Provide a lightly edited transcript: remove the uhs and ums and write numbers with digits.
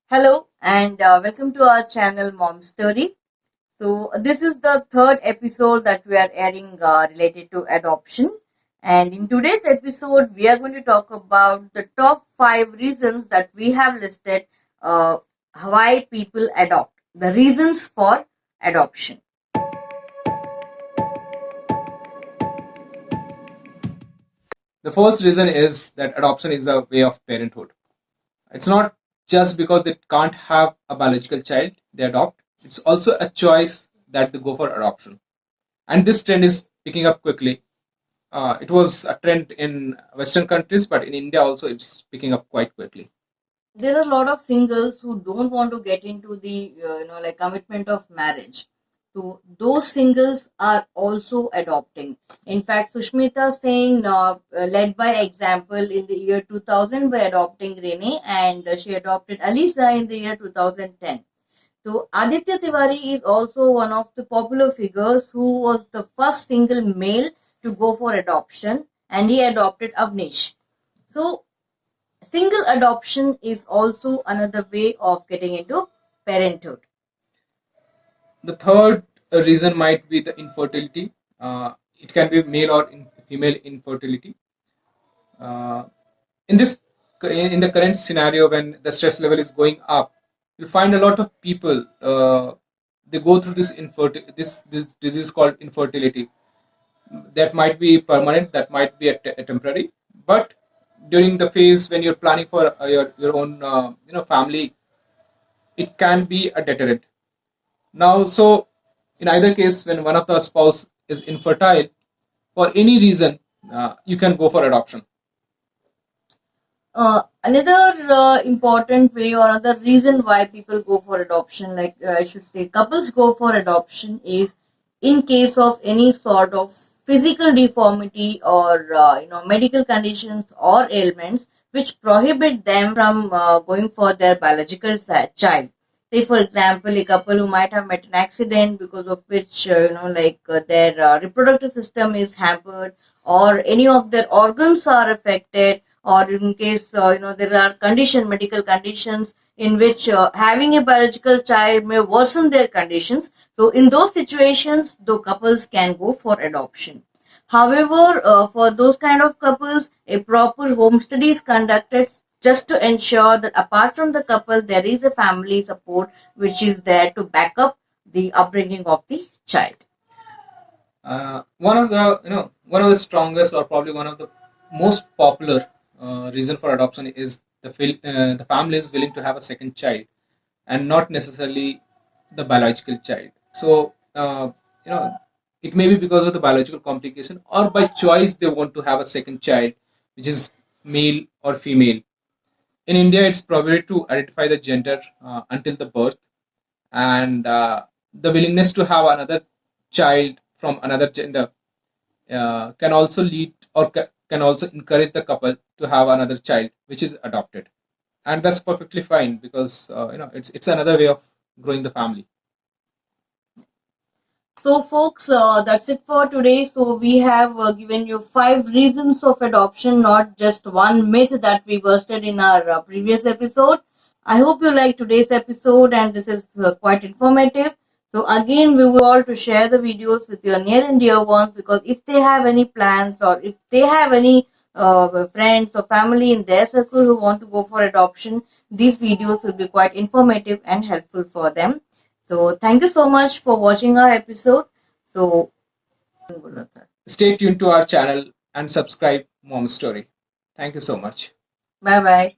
Hello and welcome to our channel Mom Story. So this is the third episode that we are airing related to adoption. And in today's episode, we are going to talk about the top 5 reasons that we have listed why people adopt. The reasons for adoption. The first reason is that adoption is a way of parenthood. It's not just because they can't have a biological child they adopt, it's also a choice that they go for adoption. And this trend is picking up quickly. It was a trend in Western countries, but in India also it's picking up quite quickly. There are a lot of singles who don't want to get into the like commitment of marriage. So those singles are also adopting. In fact, Sushmita Sen led by example in the year 2000 by adopting Rene, and she adopted Alisa in the year 2010. So Aditya Tiwari is also one of the popular figures who was the first single male to go for adoption, and he adopted Avnish. So single adoption is also another way of getting into parenthood. The third reason might be the infertility. It can be male or female infertility. Uh, in this in the current scenario, when the stress level is going up, you'll find a lot of people they go through this disease called infertility. That might be permanent, that might be a temporary, but during the phase when you're planning for your own family, it can be a deterrent. Now, so in either case, when one of the spouse is infertile for any reason, you can go for adoption. Another important way or another reason why people go for adoption, like I should say, couples go for adoption is in case of any sort of physical deformity or medical conditions or ailments which prohibit them from going for their biological child. Say, for example, a couple who might have met an accident because of which their reproductive system is hampered, or any of their organs are affected, or in case there are medical conditions in which having a biological child may worsen their conditions. So in those situations, the couples can go for adoption. However, for those kind of couples, a proper home study is conducted just to ensure that apart from the couple, there is a family support which is there to back up the upbringing of the child. One of the strongest, or probably one of the most popular reason for adoption is the family is willing to have a second child, and not necessarily the biological child. So you know it may be because of the biological complication, or by choice they want to have a second child, which is male or female. In India, it's prohibited to identify the gender until the birth, and the willingness to have another child from another gender can also lead, or can also encourage the couple to have another child which is adopted, and that's perfectly fine because it's another way of growing the family. So, folks, that's it for today. So, we have given you 5 reasons of adoption, not just one myth that we busted in our previous episode. I hope you like today's episode, and this is quite informative. So, again, we would all to share the videos with your near and dear ones, because if they have any plans, or if they have any friends or family in their circle who want to go for adoption, these videos will be quite informative and helpful for them. So thank you so much for watching our episode. So Stay tuned to our channel and subscribe Mom Story. Thank you so much. bye bye.